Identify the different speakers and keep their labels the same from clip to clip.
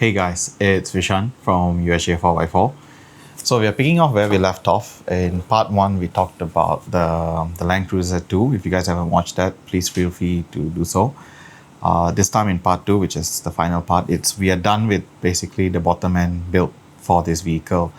Speaker 1: Hey guys, it's Vishan from USA 4x4. So we are picking off where we left off. In part 1, we talked about the Land Cruiser 2. If you guys haven't watched that, please feel free to do so. This time in part 2, which is the final part, we are done with basically the bottom end build for this vehicle.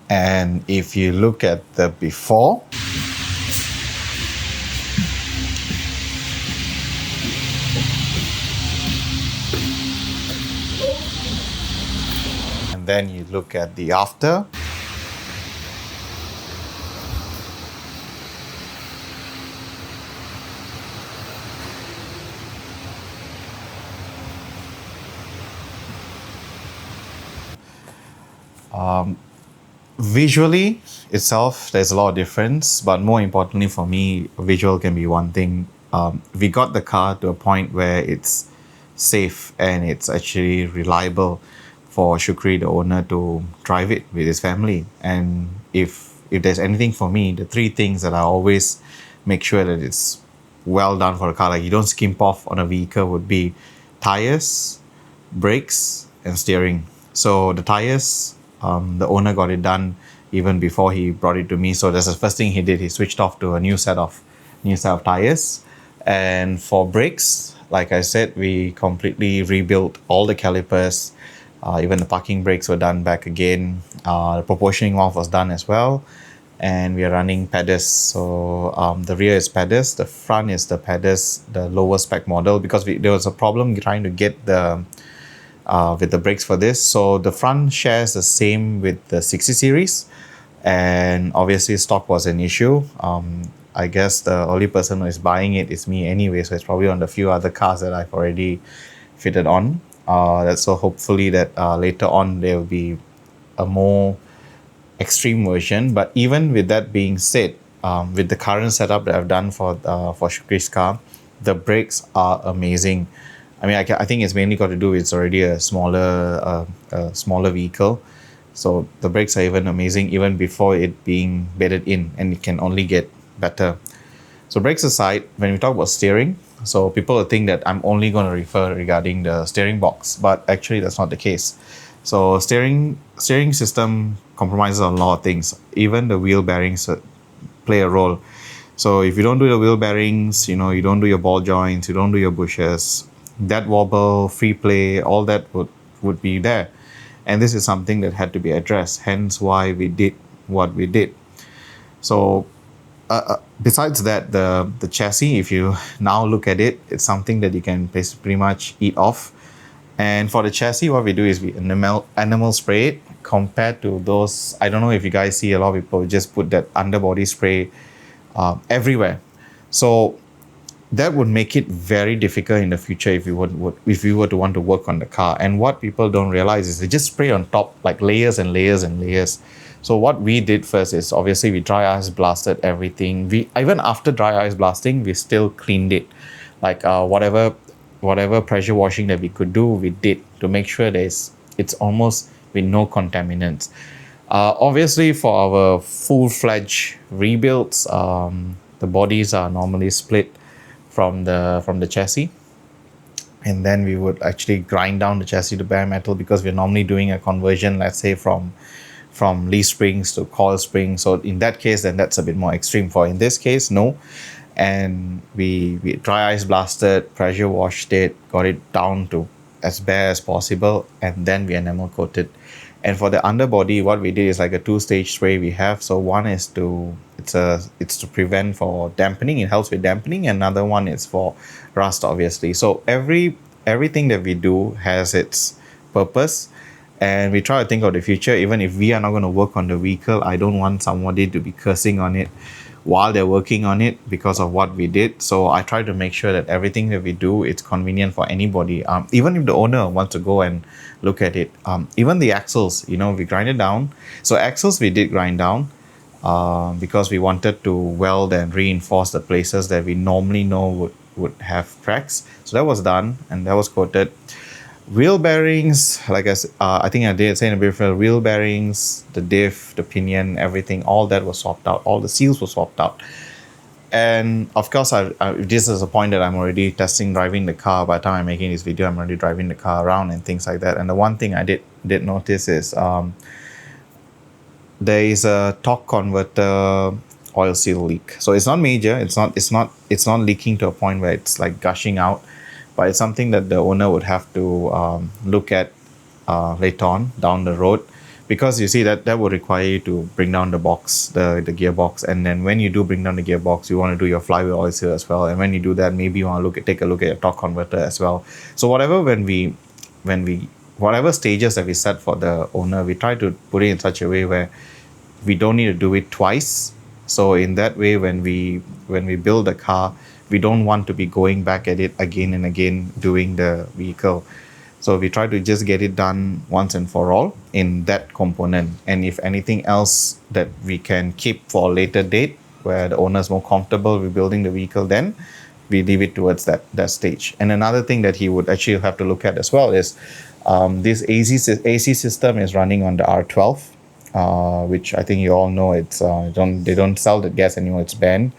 Speaker 1: And if you look at the before, and then you look at the after, visually itself, there's a lot of difference, but more importantly for me, visual can be one thing. We got the car to a point where it's safe and it's actually reliable for Syukri, the owner, to drive it with his family. And if there's anything for me, the three things that I always make sure that it's well done for a car, like you don't skimp off on a vehicle, would be tires, brakes, and steering. So the tires, the owner got it done even before he brought it to me. So that's the first thing he did. He switched off to a new set of tires. And for brakes, like I said, we completely rebuilt all the calipers. Even the parking brakes were done back again. The proportioning valve was done as well. And we are running PEDAS. So the rear is PEDAS, the front is the PEDAS, the lower spec model, because there was a problem trying to get the with the brakes for this. So the front shares the same with the 60 series, and obviously stock was an issue. I guess the only person who is buying it is me anyway, so it's probably on the few other cars that I've already fitted on. That's so hopefully that later on there will be a more extreme version. But even with that being said, with the current setup that I've done for Shukri's car, the brakes are amazing. I mean, I think it's mainly got to do with it's already a smaller vehicle. So the brakes are even amazing even before it being bedded in, and it can only get better. So brakes aside, when we talk about steering, so people will think that I'm only going to refer regarding the steering box, but actually that's not the case. So steering system compromises on a lot of things. Even the wheel bearings play a role. So if you don't do the wheel bearings, you don't do your ball joints, you don't do your bushes, that wobble, free play, all that would be there. And this is something that had to be addressed, hence why we did what we did. So besides that, the chassis, if you now look at it, it's something that you can pretty much eat off. And for the chassis, what we do is we animal spray it, compared to those, I don't know if you guys see a lot of people just put that underbody spray everywhere. So that would make it very difficult in the future if you were to want to work on the car. And what people don't realize is they just spray on top, like layers and layers and layers. So what we did first is obviously we dry ice blasted everything. We even after dry ice blasting, we still cleaned it, like whatever pressure washing that we could do, we did, to make sure it's almost with no contaminants. Obviously for our full-fledged rebuilds, the bodies are normally split from the chassis, and then we would actually grind down the chassis to bare metal, because we're normally doing a conversion, let's say from leaf springs to coil springs. So in that case, then that's a bit more extreme. For in this case, no. And we dry ice blasted, pressure washed it, got it down to as bare as possible, and then we enamel coated. And for the underbody, what we did is like a two-stage spray we have. So one is to prevent for dampening, it helps with dampening. Another one is for rust, obviously. So everything that we do has its purpose, and we try to think of the future. Even if we are not going to work on the vehicle, I don't want somebody to be cursing on it while they're working on it because of what we did. So I try to make sure that everything that we do, it's convenient for anybody. Even if the owner wants to go and look at it. Even the axles, we grind it down. So axles we did grind down because we wanted to weld and reinforce the places that we normally know would have cracks. So that was done and that was coated. Wheel bearings, like I think I did say in a before, wheel bearings, the diff, the pinion, everything, all that was swapped out. All the seals were swapped out. And of course, this is a point that I'm already testing driving the car. By the time I'm making this video, I'm already driving the car around and things like that. And the one thing I did notice is there is a torque converter oil seal leak. So it's not major. It's not leaking to a point where it's like gushing out, but it's something that the owner would have to look at later on down the road, because you see that would require you to bring down the box, the gearbox, and then when you do bring down the gearbox, you want to do your flywheel oil seal as well. And when you do that, maybe you want to take a look at your torque converter as well. So whatever stages that we set for the owner, we try to put it in such a way where we don't need to do it twice. So in that way, when we build a car, we don't want to be going back at it again and again doing the vehicle. So we try to just get it done once and for all in that component. And if anything else that we can keep for a later date where the owner is more comfortable with building the vehicle, then we leave it towards that stage. And another thing that he would actually have to look at as well is this AC system is running on the R12, which I think you all know they don't sell the gas anymore, it's banned.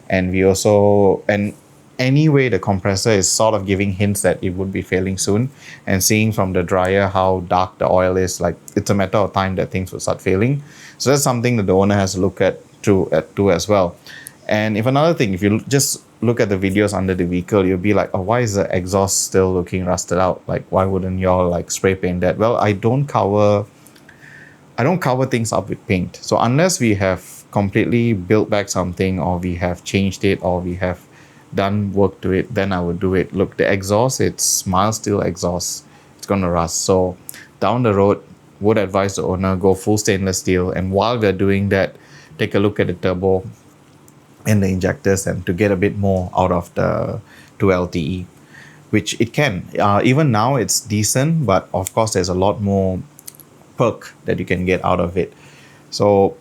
Speaker 1: And we also, and anyway, the compressor is sort of giving hints that it would be failing soon. And seeing from the dryer how dark the oil is, like it's a matter of time that things will start failing. So that's something that the owner has to look at too as well. And if another thing, if you just look at the videos under the vehicle, you'll be like, oh, why is the exhaust still looking rusted out? Like, why wouldn't y'all like spray paint that? Well, I don't cover things up with paint. So unless we have completely built back something, or we have changed it, or we have done work to it, then I would do it. Look, the exhaust, it's mild steel exhaust, it's gonna rust. So down the road, would advise the owner go full stainless steel. And while we're doing that, take a look at the turbo and the injectors, and to get a bit more out of the 2LTE, which it can. Even now it's decent, but of course there's a lot more perk that you can get out of it. So,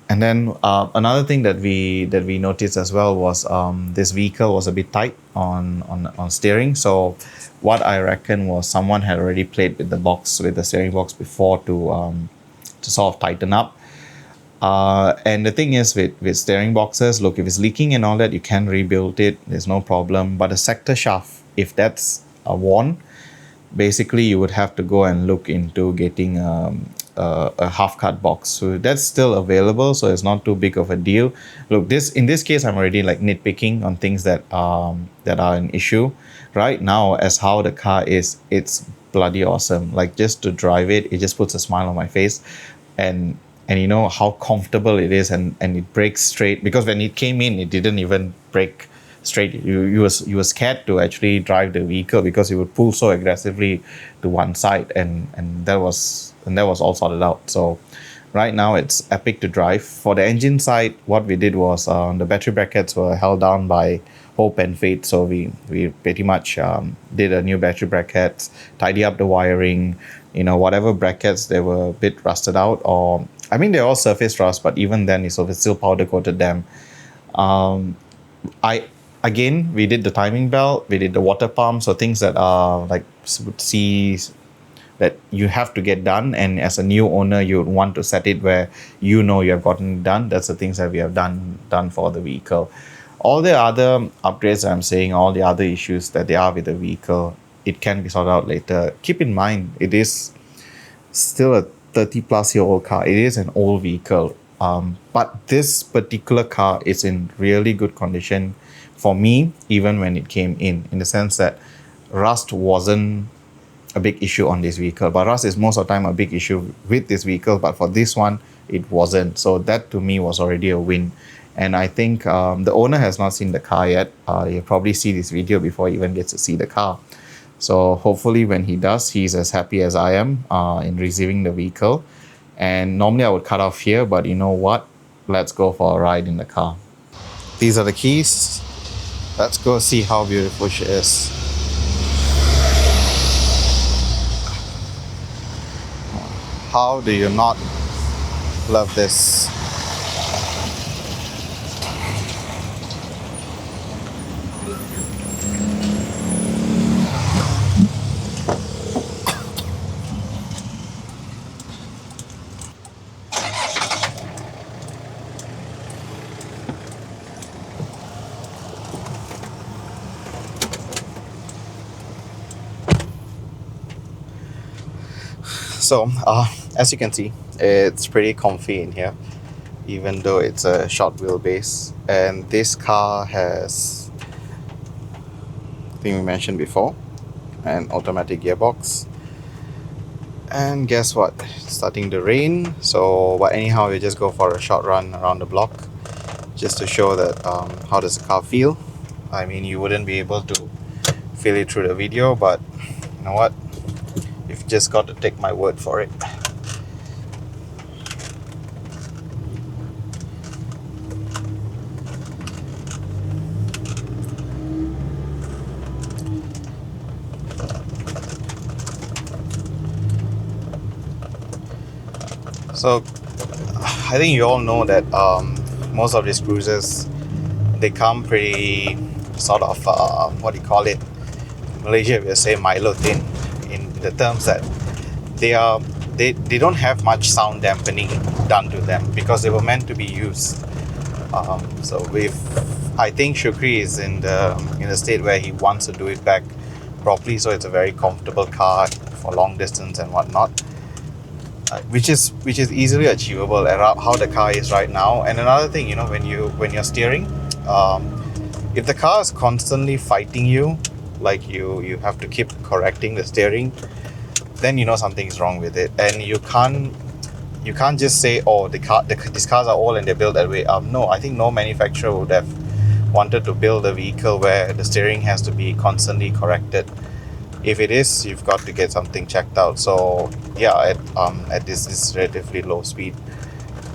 Speaker 1: and then another thing that we noticed as well was this vehicle was a bit tight on steering. So what I reckon was someone had already played with the steering box before to sort of tighten up. And the thing is with steering boxes, look, if it's leaking and all that, you can rebuild it, there's no problem. But a sector shaft, if that's worn, basically you would have to go and look into getting a half cut box. So that's still available, so it's not too big of a deal. Look, in this case, I'm already like nitpicking on things that are an issue. Right now, as how the car is, it's bloody awesome. Like, just to drive it just puts a smile on my face. And you know how comfortable it is, and it brakes straight, because when it came in, it didn't even brake straight. You were scared to actually drive the vehicle because it would pull so aggressively to one side, and that was all sorted out. So right now it's epic to drive. For the engine side, what we did was the battery brackets were held down by hope and faith. So we pretty much did a new battery brackets, tidy up the wiring, whatever brackets they were a bit rusted out, or I mean they're all surface rust, but even then it's still powder coated them. We did the timing belt, we did the water pump, so things that are like see that you have to get done, and as a new owner you would want to set it where you have gotten it done. That's the things that we have done for the vehicle. All the other upgrades I'm saying, all the other issues that they are with the vehicle, it can be sorted out later. Keep in mind, it is still a 30 plus year old car. It is an old vehicle, but this particular car is in really good condition for me, even when it came in the sense that rust wasn't a big issue on this vehicle, but rust is most of the time a big issue with this vehicle, but for this one it wasn't. So that to me was already a win. And I think the owner has not seen the car yet. He'll probably see this video before he even gets to see the car. So hopefully when he does, he's as happy as I am in receiving the vehicle. And normally I would cut off here, but you know what? Let's go for a ride in the car. These are the keys. Let's go see how beautiful she is. How do you not love this? So as you can see, it's pretty comfy in here, even though it's a short wheelbase. And this car has, I think we mentioned before, an automatic gearbox. And guess what? It's starting to rain. So, but anyhow, we just go for a short run around the block, just to show that how does the car feel. I mean, you wouldn't be able to feel it through the video, but you know what? You've just got to take my word for it. So I think you all know that most of these cruisers, they come pretty sort of what do you call it? In Malaysia we'll say Milo thin, in the terms that they don't have much sound dampening done to them because they were meant to be used. So I think Syukri is in the state where he wants to do it back properly, so it's a very comfortable car for long distance and whatnot. Which is easily achievable at how the car is right now. And another thing, you know, when you're steering, if the car is constantly fighting you, like you have to keep correcting the steering, then you know something is wrong with it. And you can't just say, oh, these cars are old and they're built that way. No, I think no manufacturer would have wanted to build a vehicle where the steering has to be constantly corrected. If it is, you've got to get something checked out. So yeah, at this relatively low speed,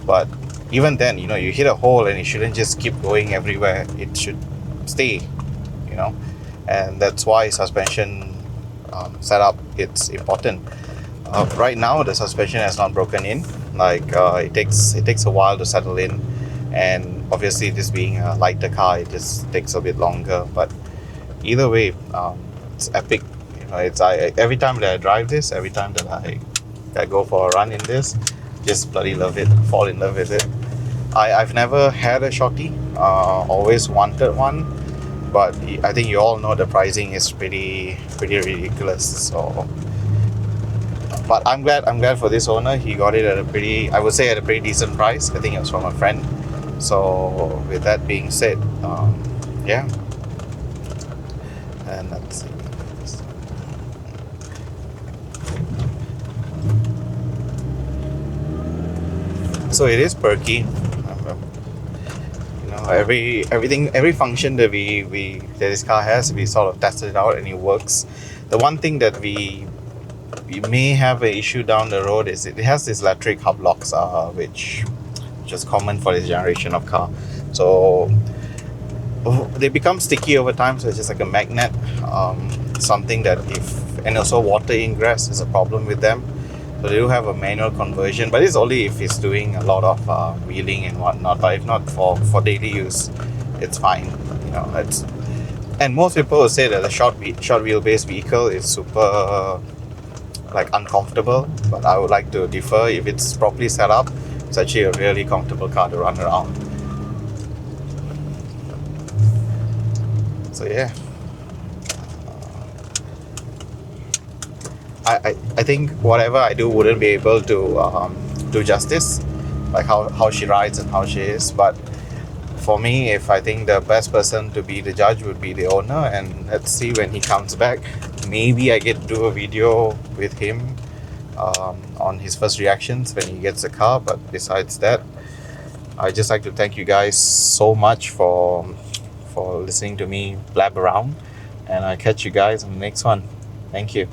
Speaker 1: but even then, you know, you hit a hole and it shouldn't just keep going everywhere. It should stay, you know, and that's why suspension setup, it's important. Right now the suspension has not broken in. Like it takes a while to settle in, and obviously this being a lighter car, it just takes a bit longer. But either way, it's epic. It's every time that I drive this, every time that I go for a run in this, just bloody love it, fall in love with it. I've never had a Shorty, always wanted one, but I think you all know the pricing is pretty ridiculous. So, but I'm glad for this owner. He got it at a pretty decent price. I think it was from a friend. So with that being said, yeah, and let's see. So it is perky. You know, every function that that this car has, we sort of tested it out and it works. The one thing that we may have an issue down the road is it has this electric hub locks, which is common for this generation of car. So they become sticky over time. So it's just like a magnet. Something that and also water ingress is a problem with them. So they do have a manual conversion, but it's only if it's doing a lot of wheeling and whatnot. But if not, for daily use, it's fine. You know, and most people will say that a short wheelbase vehicle is super like uncomfortable. But I would like to differ. If it's properly set up, it's actually a really comfortable car to run around. So yeah. I think whatever I do wouldn't be able to do justice, like how she rides and how she is. But for me, if I think the best person to be the judge would be the owner, and let's see when he comes back. Maybe I get to do a video with him on his first reactions when he gets the car. But besides that, I just like to thank you guys so much for listening to me blab around, and I'll catch you guys on the next one. Thank you.